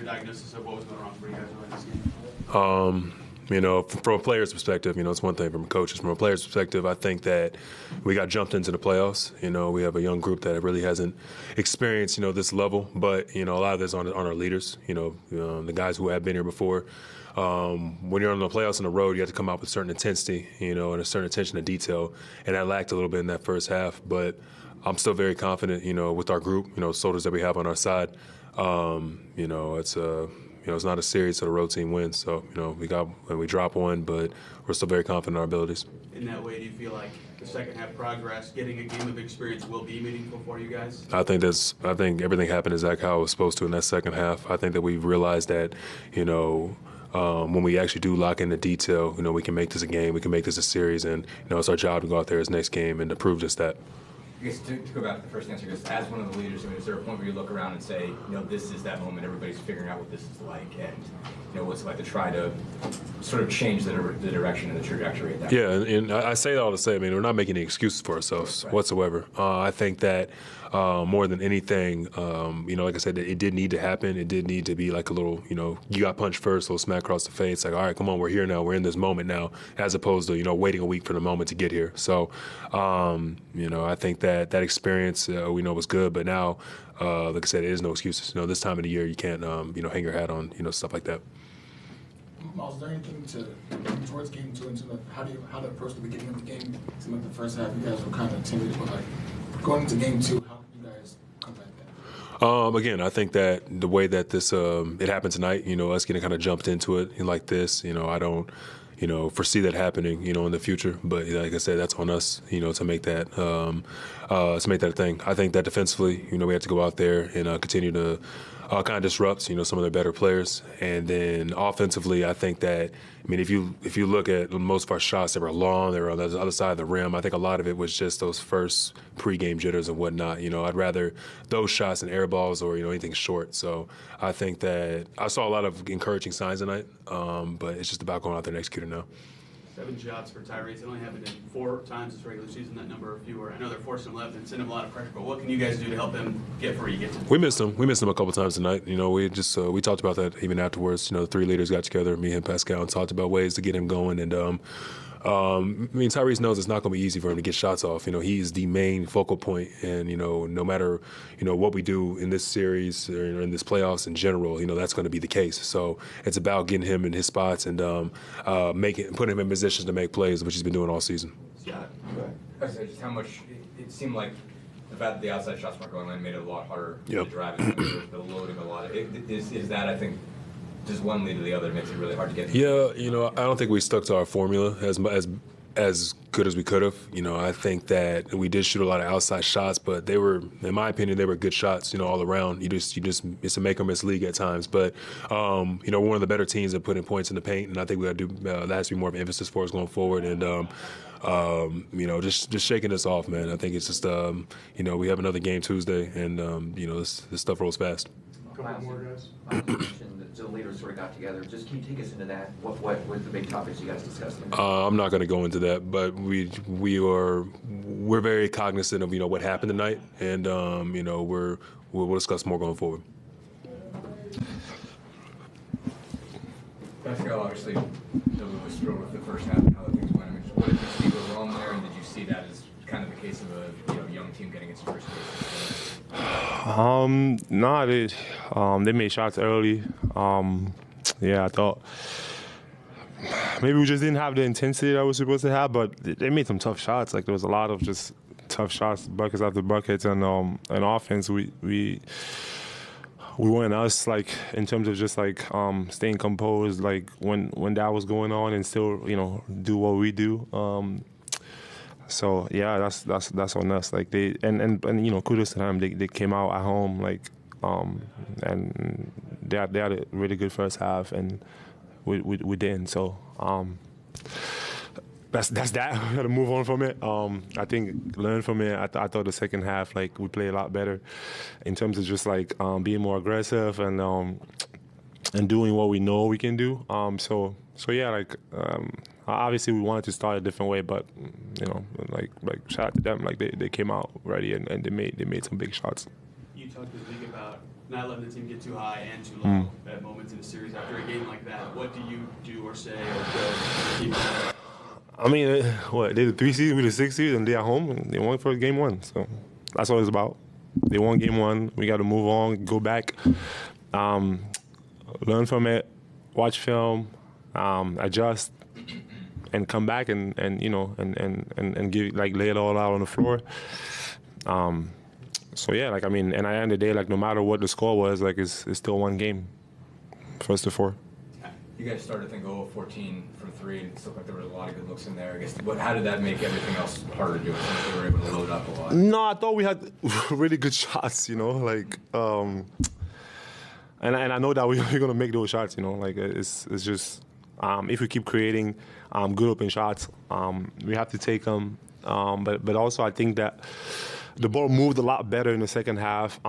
diagnosis of what was going wrong for you guys in this game? From a player's perspective, it's one thing from a coach's. From a player's perspective, I think that we got jumped into the playoffs. We have a young group that really hasn't experienced, this level. But, a lot of this on our leaders, the guys who have been here before. When you're on the playoffs on the road, you have to come out with certain intensity, and a certain attention to detail. And that lacked a little bit in that first half. But I'm still very confident, with our group, soldiers that we have on our side. It's not a series, so the road team wins. So, we drop one, but we're still very confident in our abilities. In that way, do you feel like the second half progress, getting a game of experience will be meaningful for you guys? I think everything happened exactly how it was supposed to in that second half. I think that we've realized that, when we actually do lock in the detail, we can make this a game, we can make this a series, and, it's our job to go out there as next game and to prove just that. I guess to go back to the first answer, because as one of the leaders, is there a point where you look around and say, this is that moment, everybody's figuring out what this is like, and what's it like to try to sort of change the direction and the trajectory of that? Yeah, and I say that all to say, we're not making any excuses for ourselves whatsoever. I think that more than anything, like I said, it did need to happen. It did need to be like a little, you got punched first, a little smack across the face, like, all right, come on, we're here now, we're in this moment now, as opposed to, waiting a week for the moment to get here. So, I think that experience, we know was good, but now, like I said, it is no excuses. This time of the year, you can't, hang your hat on, stuff like that. Myles, is there anything towards game 2 into how to approach the beginning of the game? It seemed like the first half you guys were kind of timid, but going into game 2, how can you guys combat that? Again, I think that the way that this it happened tonight, us getting kind of jumped into it like this, I don't, foresee that happening, in the future. But like I said, that's on us, to make that a thing. I think that defensively, we have to go out there and continue to kind of disrupt, some of their better players. And then offensively, I think that, if you look at most of our shots, they were long, they were on the other side of the rim. I think a lot of it was just those first pregame jitters and whatnot. I'd rather those shots than air balls or, anything short. So I think that I saw a lot of encouraging signs tonight, but it's just about going out there and executing now. 7 shots for Tyrese. It only happened 4 times this regular season. That number or fewer. I know they're forcing him left and sending him a lot of pressure. But what can you guys do to help him get where you get to? We missed him. We missed him a couple times tonight. We just we talked about that even afterwards. The 3 leaders got together, me and Pascal, and talked about ways to get him going. And Tyrese knows it's not going to be easy for him to get shots off. He's the main focal point, and no matter what we do in this series or in this playoffs in general, that's going to be the case. So it's about getting him in his spots and putting him in positions to make plays, which he's been doing all season. Yeah, just how much it seemed like the fact that the outside shots weren't going in made it a lot harder to drive. The loading a lot. Is that, I think, just one lead to the other makes it really hard to get. Yeah, I don't think we stuck to our formula as good as we could have. I think that we did shoot a lot of outside shots, but they were, in my opinion, they were good shots. All around. You just it's a make or miss league at times. But we're one of the better teams at putting points in the paint, and I think we got to do that has to be more of an emphasis for us going forward. And just shaking this off, man. I think it's just we have another game Tuesday, and this stuff rolls fast. Myles, the leaders sort of got together. Just can you take us into that? What were the big topics you guys discussed? I'm not going to go into that, but we're very cognizant of what happened tonight, and we'll discuss more going forward. Pascal, obviously, was thrilled with the first half and how the things went. What did you see go wrong there, and did you see that as kind of the case of a young team getting its first game? They made shots early. I thought maybe we just didn't have the intensity that we were supposed to have, but they made some tough shots. Like there was a lot of just tough shots, buckets after buckets, and offense we weren't us, like in terms of just like staying composed, like when that was going on, and still do what we do. So yeah, that's on us. Like they and kudos to them. They came out at home and they had a really good first half, and we didn't. So that's that. We got to move on from it. I think learn from it. I thought the second half we played a lot better in terms of just being more aggressive and doing what we know we can do. So yeah, obviously we wanted to start a different way, but shout out to them. They came out ready and they made some big shots. You talked to the league about not letting the team get too high and too low at moments in a series after a game like that. What do you do or say or to keep it? I mean, what, they the 3 seed, we the 6 seed, and they at home, and they won for game 1. So that's what it's about. They won game 1. We got to move on, go back, learn from it, watch film, adjust, and come back and give, like, lay it all out on the floor. So yeah, like, I mean, and at the end of the day, like, no matter what the score was, like, it's still one game, first to 4. You guys started, I think, 0-14 from 3, and it looked like there was a lot of good looks in there. I guess, how did that make everything else harder to do? Since they were able to load up a lot. No, I thought we had really good shots, like, and I know that we're gonna make those shots, like, it's just if we keep creating good open shots, we have to take them. But also I think that the ball moved a lot better in the second half.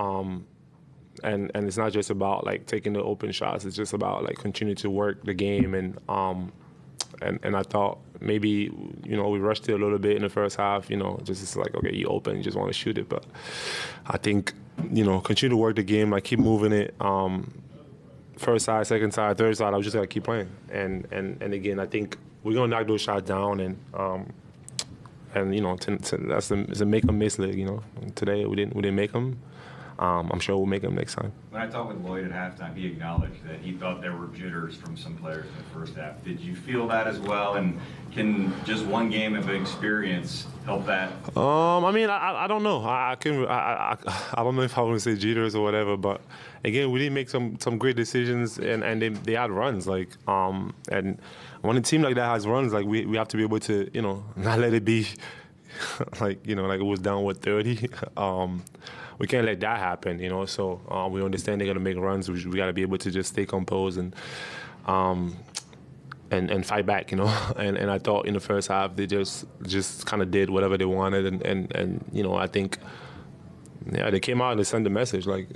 And it's not just about, like, taking the open shots. It's just about, like, continue to work the game. And I thought maybe, we rushed it a little bit in the first half, just it's like, okay, you open, you just want to shoot it. But I think, continue to work the game, like, keep moving it. First side, second side, third side, I was just got to keep playing. And again, I think we're going to knock those shots down. And that's a make or miss league, Today we didn't make them. I'm sure we'll make them next time. When I talked with Lloyd at halftime, he acknowledged that he thought there were jitters from some players in the first half. Did you feel that as well? And can just one game of experience help that? I mean, I don't know. I don't know if I want to say jitters or whatever, but again, we didn't make some great decisions, and they had runs, like, and when a team like that has runs, like, we have to be able to, not let it be like, like it was down 30. We can't let that happen, So we understand they're gonna make runs. We gotta be able to just stay composed and fight back, And I thought in the first half they just kind of did whatever they wanted, and I think, yeah, they came out and they sent the message, like,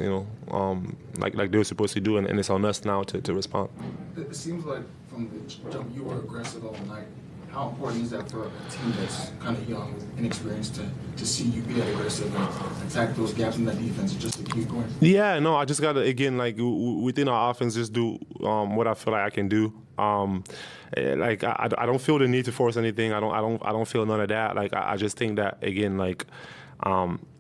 like they were supposed to do, and it's on us now to respond. It seems like from the jump you were aggressive all night. How important is that for a team that's kind of young, with inexperienced, to see you be that aggressive and attack those gaps in that defense just to keep going? Yeah, no, I just got to, again, like, within our offense, just do what I feel like I can do. Like, I don't feel the need to force anything. I don't feel none of that. Like, I just think that, again, like,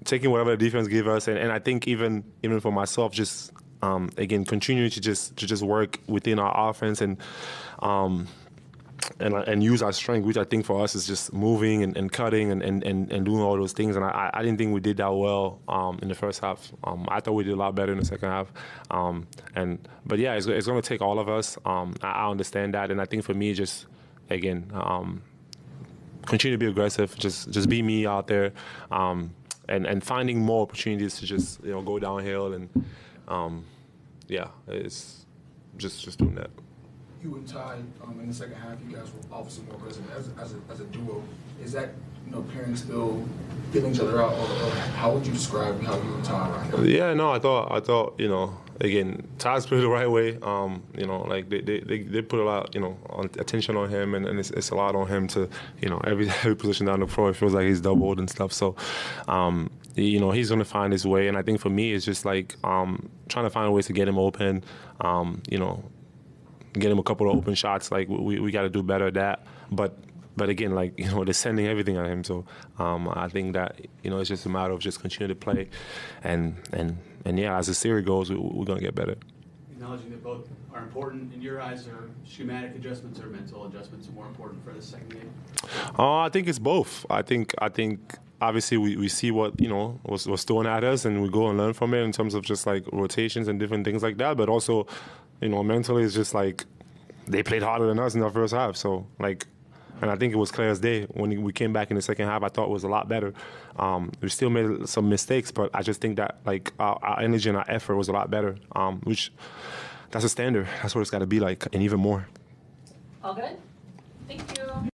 taking whatever the defense give us, and I think even for myself, just again, continuing to just work within our offense and use our strength, which I think for us is just moving and cutting and doing all those things. And I didn't think we did that well in the first half. I thought we did a lot better in the second half. But yeah, it's going to take all of us. I understand that, and I think for me, just again, continue to be aggressive. Just be me out there, and finding more opportunities to just go downhill and yeah, it's just doing that. You and Ty, in the second half, you guys were obviously more aggressive as a duo. Is that, pairing still filling each other out, or how would you describe how you and Ty right now? Yeah, no, I thought, again, Ty's played the right way. Like they put a lot, on attention on him, and it's a lot on him to, every position down the floor, it feels like he's doubled and stuff. So, he's going to find his way. And I think for me, it's just like trying to find ways to get him open, get him a couple of open shots. Like, we got to do better at that. But again, like, they're sending everything at him. So I think that, it's just a matter of just continue to play. And yeah, as the series goes, we're going to get better. Acknowledging that both are important in your eyes, are schematic adjustments or mental adjustments more important for the second game? I think it's both. I think obviously we see what, was thrown at us, and we go and learn from it in terms of just, like, rotations and different things like that. But also, mentally, it's just like they played harder than us in the first half. So, like, and I think it was clear as day when we came back in the second half. I thought it was a lot better. We still made some mistakes, but I just think that, like, our energy and our effort was a lot better. Which, that's a standard. That's what it's got to be like, and even more. All good?